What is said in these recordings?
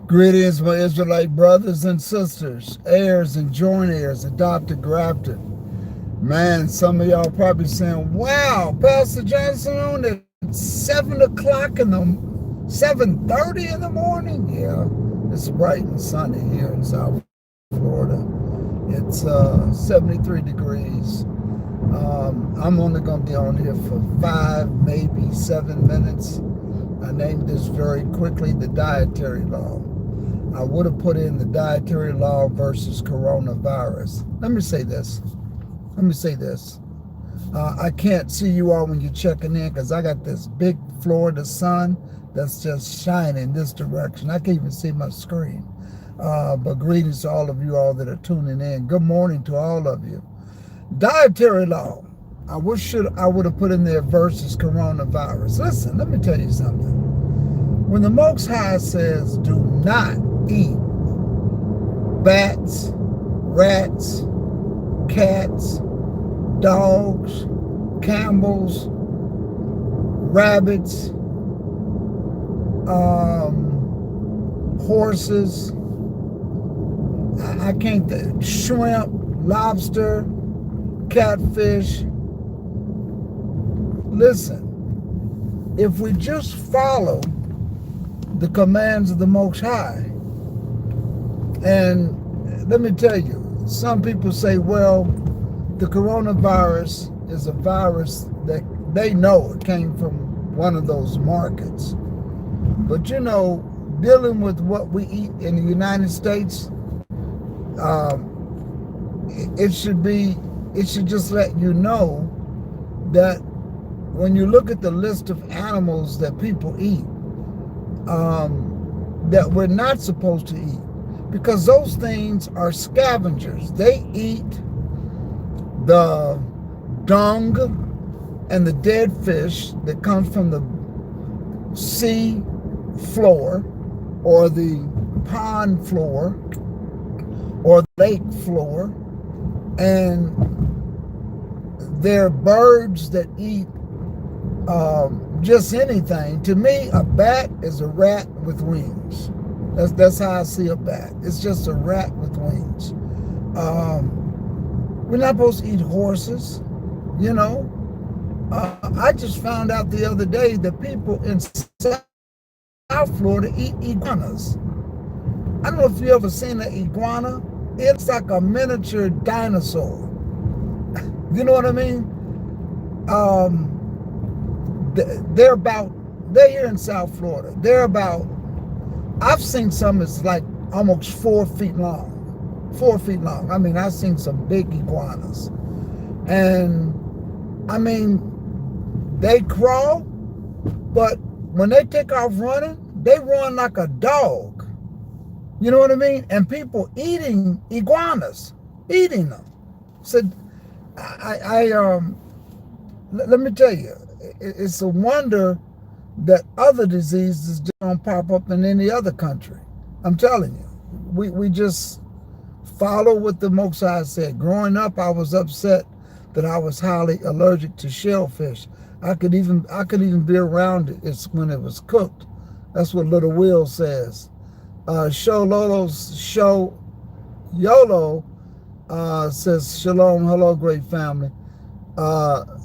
Greetings, my Israelite brothers and sisters, heirs and joint heirs, adopted, grafted. Man, some of y'all probably saying, "Wow, Pastor Johnson on at 7 o'clock in the 7:30 in the morning." Yeah, it's bright and sunny here in South Florida. It's 73 degrees. I'm only going to be on here for 5, maybe 7 minutes. I named this very quickly the Dietary Law. I would have put in the Dietary Law versus coronavirus. Let me say this. I can't see you all when you're checking in because I got this big Florida sun that's just shining this direction. I can't even see my screen. But greetings to all of you all that are tuning in. Good morning to all of you. Dietary Law. I wish I would have put in there versus coronavirus. Listen, let me tell you something. When the Most High says do not eat bats, rats, cats, dogs, camels, rabbits, horses, I can't think, shrimp, lobster, catfish. Listen, if we just follow the commands of the Most High, and let me tell you, some people say, well, the coronavirus is a virus that they know it came from one of those markets. But you know, dealing with what we eat in the United States, it should just let you know that when you look at the list of animals that people eat, that we're not supposed to eat, because those things are scavengers. They eat the dung and the dead fish that comes from the sea floor or the pond floor or lake floor, and they're birds that eat just anything. To me, a bat is a rat with wings. That's how I see a bat. It's just a rat with wings. We're not supposed to eat horses, you know. I just found out the other day that people in South Florida eat iguanas. I don't know if you ever seen an iguana. It's like a miniature dinosaur. You know what I mean? They're here in South Florida. I've seen some that's like almost 4 feet long. 4 feet long. I mean, I've seen some big iguanas. And I mean, they crawl, but when they take off running, they run like a dog. You know what I mean? And people eating iguanas, eating them. So let me tell you, it's a wonder that other diseases don't pop up in any other country. I'm telling you, we just follow what the Most High said. Growing up, I was upset that I was highly allergic to shellfish. I could even be around it when it was cooked. That's what Little Will says. YOLO says, shalom, hello, great family.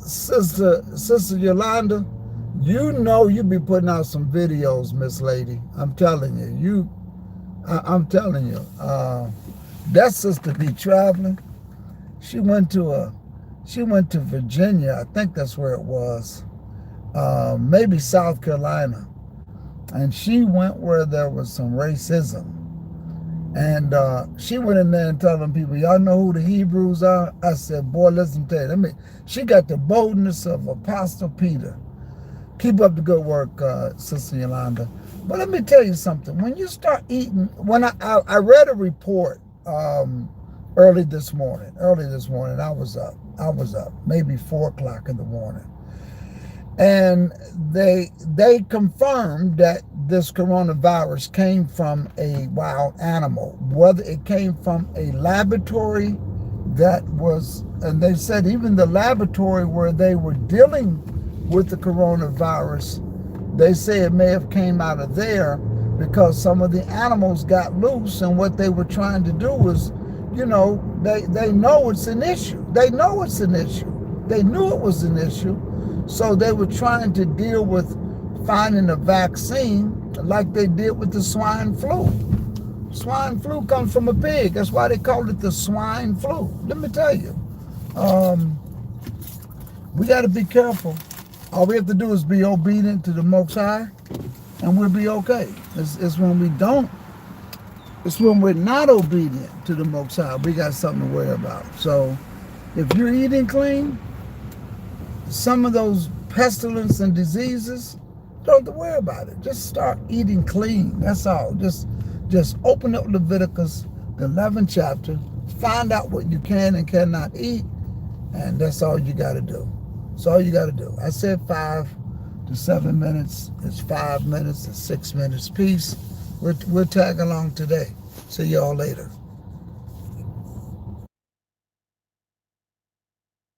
Sister Yolanda, you know you be putting out some videos, Miss Lady. I'm telling you. I'm telling you. That sister be traveling. She went to Virginia. I think that's where it was. Maybe South Carolina. And she went where there was some racism. And she went in there and telling people, y'all know who the Hebrews are? I said, boy, listen to you. She got the boldness of Apostle Peter. Keep up the good work, Sister Yolanda. But let me tell you something. When you start eating, when I read a report early this morning, I was up, maybe 4 o'clock in the morning. And they confirmed that this coronavirus came from a wild animal, whether it came from a laboratory that was, and they said even the laboratory where they were dealing with the coronavirus, they say it may have came out of there, because some of the animals got loose, and what they were trying to do was, you know, they know it's an issue. They know it's an issue. They knew it was an issue, so they were trying to deal with finding a vaccine like they did with the swine flu. Swine flu comes from a pig. That's why they call it the swine flu. Let me tell you, we got to be careful. All we have to do is be obedient to the Most High, and we'll be okay. It's when we don't, it's when we're not obedient to the Most High, we got something to worry about. So if you're eating clean, some of those pestilence and diseases, don't have to worry about it. Just start eating clean. That's all. Just open up Leviticus, the 11th chapter, find out what you can and cannot eat, and that's all you got to do. That's all you got to do. I said 5 to 7 minutes. It's 5 minutes. It's 6 minutes. Peace. We'll tag along today. See y'all later.